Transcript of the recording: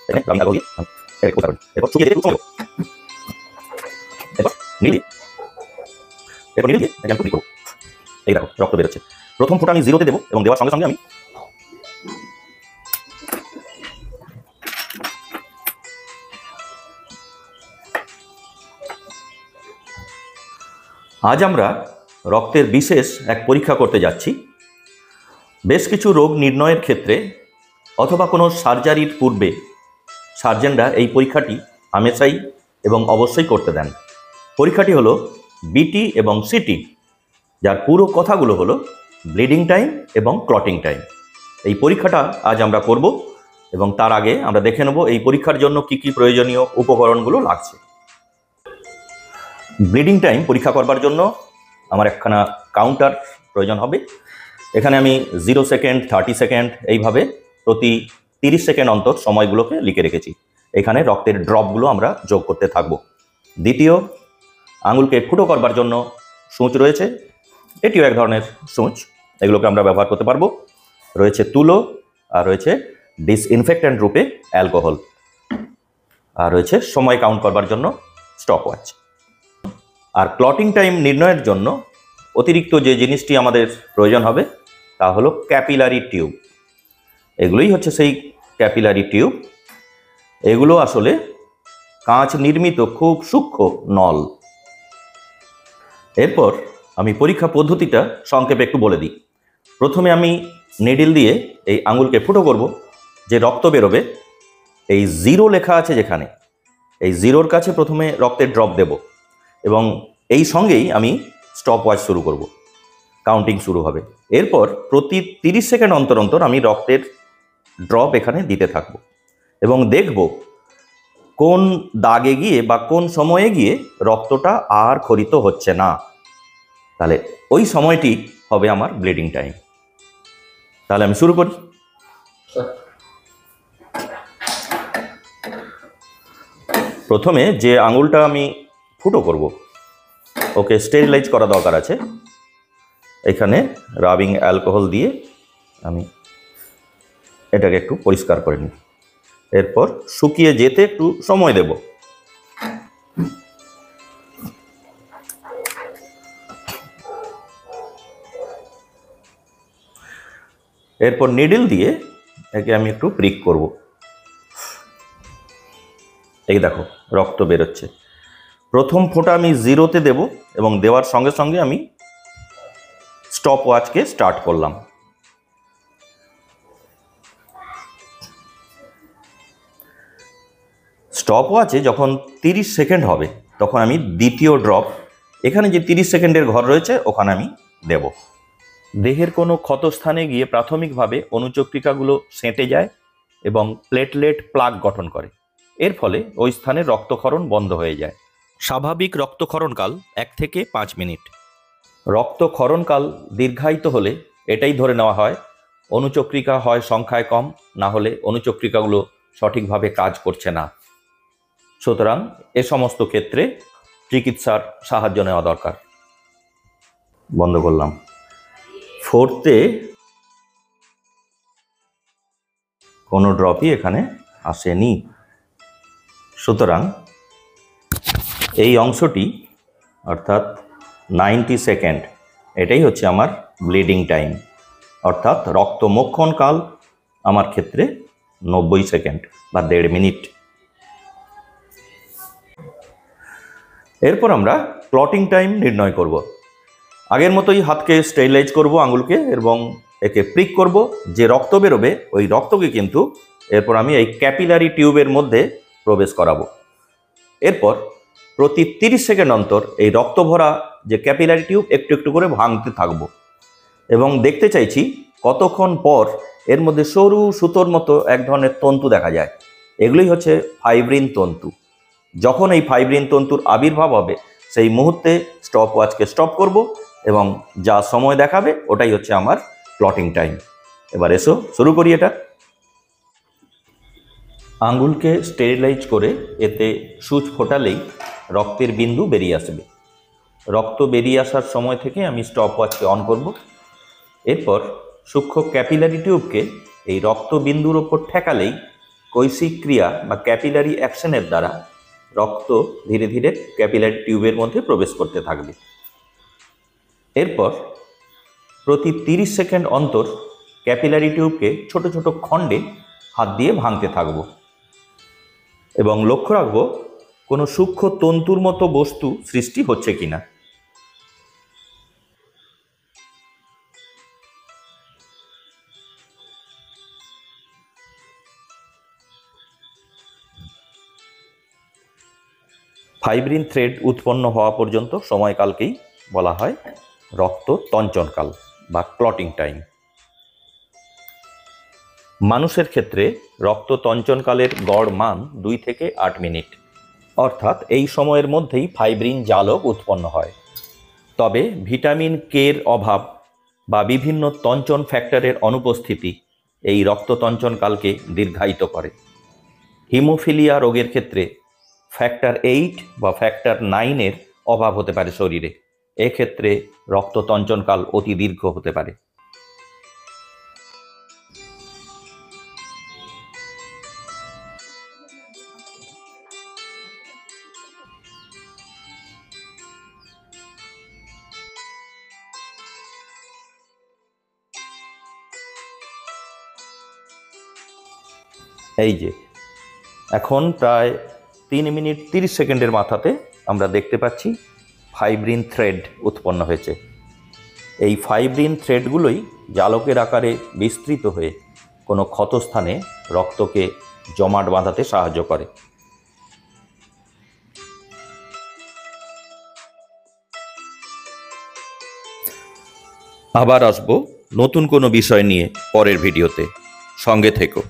এখানে rubbing alcohol দিয়ে এটাকে পরিষ্কার করি। এরপর শুকিয়ে যেতে একটু সময় দেবো। এরপর নীল দিয়ে এটাকে আমি করবো। এই দেখো রক্ত বেরোচ্ছে। প্রথম ফোঁটা আমি 0-তে দেবো এবং দেওয়ার সঙ্গে সঙ্গে আমি আজ আমরা রক্তের বিশেষ এক পরীক্ষা করতে যাচ্ছি। বেশ কিছু রোগ নির্ণয়ের ক্ষেত্রে অথবা কোনো সার্জারির পূর্বে সার্জেনরা এই পরীক্ষাটি হামেশাই এবং অবশ্যই করতে দেন। পরীক্ষাটি হলো বিটি এবং সিটি, যার পুরো কথাগুলো হলো ব্লিডিং টাইম এবং ক্লটিং টাইম। এই পরীক্ষাটা আজ আমরা করব এবং তার আগে আমরা দেখে নেব এই পরীক্ষার জন্য কি কি প্রয়োজনীয় উপকরণগুলো লাগছে। ব্লিডিং টাইম পরীক্ষা করবার জন্য আমার একখানা কাউন্টার প্রয়োজন হবে। এখানে আমি 0 সেকেন্ড, 30 সেকেন্ড এইভাবে প্রতি 30 সেকেন্ড অন্তর সময়গুলোকে লিখে রেখেছি। এখানে রক্তের ড্রপগুলো আমরা যোগ করতে থাকব। দ্বিতীয়, আঙুলকে ফুটো করবার জন্য সূচ রয়েছে, এটিও এক ধরনের সূচ, এগুলোকে আমরা ব্যবহার করতে পারবো। রয়েছে তুলো, আর রয়েছে ডিসইনফেক্ট্যান্ট রূপে অ্যালকোহল, আর রয়েছে সময় কাউন্ট করবার জন্য স্টপ ওয়াচ। আর ক্লটিং টাইম নির্ণয়ের জন্য অতিরিক্ত যে জিনিসটি আমাদের প্রয়োজন হবে তা হলো ক্যাপিলারি টিউব। এগুলোই হচ্ছে সেই ক্যাপিলারি টিউব। এগুলো আসলে কাঁচ নির্মিত খুব সূক্ষ্ম নল। এরপর আমি পরীক্ষা পদ্ধতিটা সংক্ষেপে একটু বলে দিই। প্রথমে আমি নিডল দিয়ে এই আঙুলকে ফুটো করব। যে রক্ত বেরোবে এই 0 লেখা আছে যেখানে, এই 0-র কাছে প্রথমে রক্তের ড্রপ দেব এবং এই সঙ্গেই আমি স্টপ ওয়াচ শুরু করব, কাউন্টিং শুরু হবে। এরপর প্রতি 30 সেকেন্ড অন্তর অন্তর আমি রক্তের ড্রপ এখানে দিতে থাকব এবং দেখব কোন দাগে গিয়ে বা কোন সময়ে গিয়ে রক্তটা আর ক্ষরিত হচ্ছে না। তাহলে ওই সময়টি হবে আমার ব্লিডিং টাইম। তাহলে আমি শুরু করি। প্রথমে যে আঙুলটা আমি ফুটো করব ওকে স্টেরিলাইজ করা দরকার আছে। এখানে রাবিং অ্যালকোহল দিয়ে আমি এটাকে একটু পরিষ্কার করে নিই। এরপর শুকিয়ে যেতে একটু সময় দেব। এরপর নিডল দিয়ে একে আমি একটু প্রিক করব। এই দেখো রক্ত বেরোচ্ছে। প্রথম ফোঁটা আমি 0-তে দেব এবং দেওয়ার সঙ্গে সঙ্গে আমি স্টপ ওয়াচকে স্টার্ট করলাম। স্টপ ওয়াচে যখন 30 সেকেন্ড হবে তখন আমি দ্বিতীয় ড্রপ, এখানে যে 30 সেকেন্ডের ঘর রয়েছে ওখানে আমি দেব। দেহের কোনো ক্ষতস্থানে গিয়ে প্রাথমিকভাবে অনুচক্রিকাগুলো সেঁটে যায় এবং প্লেটলেট প্লাগ গঠন করে। এর ফলে ওই স্থানে রক্তক্ষরণ বন্ধ হয়ে যায়। স্বাভাবিক রক্তক্ষরণকাল 1 থেকে 5 মিনিট। রক্তক্ষরণকাল দীর্ঘায়িত হলে এটাই ধরে নেওয়া হয় অনুচক্রিকা হয় সংখ্যায় কম, না হলে অনুচক্রিকাগুলো সঠিকভাবে কাজ করছে না। সুতরাং এ সমস্ত ক্ষেত্রে চিকিৎসার সাহায্য নেওয়া দরকার। বন্ধ করলাম। 4তে কোনো ড্রপই এখানে আসেনি। সুতরাং এই অংশটি অর্থাৎ 90 সেকেন্ড, এটাই হচ্ছে আমার ব্লিডিং টাইম, অর্থাৎ রক্তমোক্ষণকাল আমার ক্ষেত্রে 90 সেকেন্ড বা 1.5 মিনিট। এরপর আমরা ক্লটিং টাইম নির্ণয় করব। আগের মতোই হাতকে স্টেরিলাইজ করব, আঙুলকে, এবং একে প্রিক করব। যে রক্ত বেরোবে ওই রক্তকে কিন্তু এরপর আমি এই ক্যাপিলারি টিউবের মধ্যে প্রবেশ করাবো। এরপর প্রতি 30 সেকেন্ড অন্তর এই রক্ত ভরা যে ক্যাপিলারি টিউব একটু একটু করে ভাঙতে থাকবো এবং দেখতে চাইছি কতক্ষণ পর এর মধ্যে সরু সুতোর মতো এক ধরনের তন্তু দেখা যায়। এগুলোই হচ্ছে ফাইব্রিন তন্তু। যখন এই ফাইব্রিন তন্তুর আবির্ভাব হবে সেই মুহূর্তে স্টপ ওয়াচকে স্টপ করব এবং যা সময় দেখাবে ওটাই হচ্ছে আমার ক্লটিং টাইম। এবার এসো শুরু করি এটা। আঙ্গুলকে স্টেরিলাইজ করে এতে সূচ ফোটালেই রক্তের বিন্দু বেরিয়ে আসবে। রক্ত বেরিয়ে আসার সময় থেকে আমি স্টপ ওয়াচকে অন করব। এরপর সূক্ষ্ম ক্যাপিলারি টিউবকে এই রক্ত বিন্দুর ওপর ঠেকালেই কৈশিক ক্রিয়া বা ক্যাপিলারি অ্যাকশনের দ্বারা রক্ত ধীরে ধীরে ক্যাপিলারি টিউবের মধ্যে প্রবেশ করতে থাকবে। এরপর প্রতি 30 সেকেন্ড অন্তর ক্যাপিলারি টিউবকে ছোট ছোট খণ্ডে হাত দিয়ে ভাঙতে থাকব এবং লক্ষ্য রাখব কোনো সূক্ষ্ম তন্তুর মতো বস্তু সৃষ্টি হচ্ছে কিনা। ফাইব্রিন থ্রেড উৎপন্ন হওয়া পর্যন্ত সময়কালকেই বলা হয় রক্ত তঞ্চনকাল বা ক্লটিং টাইম। মানুষের ক্ষেত্রে রক্ত তঞ্চনকালের গড় মান 2 থেকে 8 মিনিট, অর্থাৎ এই সময়ের মধ্যেই ফাইব্রিন জালক উৎপন্ন হয়। তবে ভিটামিন কের অভাব বা বিভিন্ন তঞ্চন ফ্যাক্টরের অনুপস্থিতি এই রক্ত তঞ্চনকালকে দীর্ঘায়িত করে। হিমোফিলিয়া রোগের ক্ষেত্রে ফ্যাক্টর 8 বা ফ্যাক্টর 9 এর অভাব হতে পারে শরীরে। এক্ষেত্রে রক্ত তঞ্চনকাল অতি দীর্ঘ হতে পারে। এই যে এখন প্রায় 3 মিনিট 30 সেকেন্ডের মাথাতে আমরা দেখতে পাচ্ছি ফাইব্রিন থ্রেড উৎপন্ন হয়েছে। এই ফাইব্রিন থ্রেডগুলোই জালকের আকারে বিস্তৃত হয়ে কোনো ক্ষতস্থানে রক্তকে জমাট বাঁধাতে সাহায্য করে। আবার আসবো নতুন কোনো বিষয় নিয়ে পরের ভিডিওতে। সঙ্গে থেকো।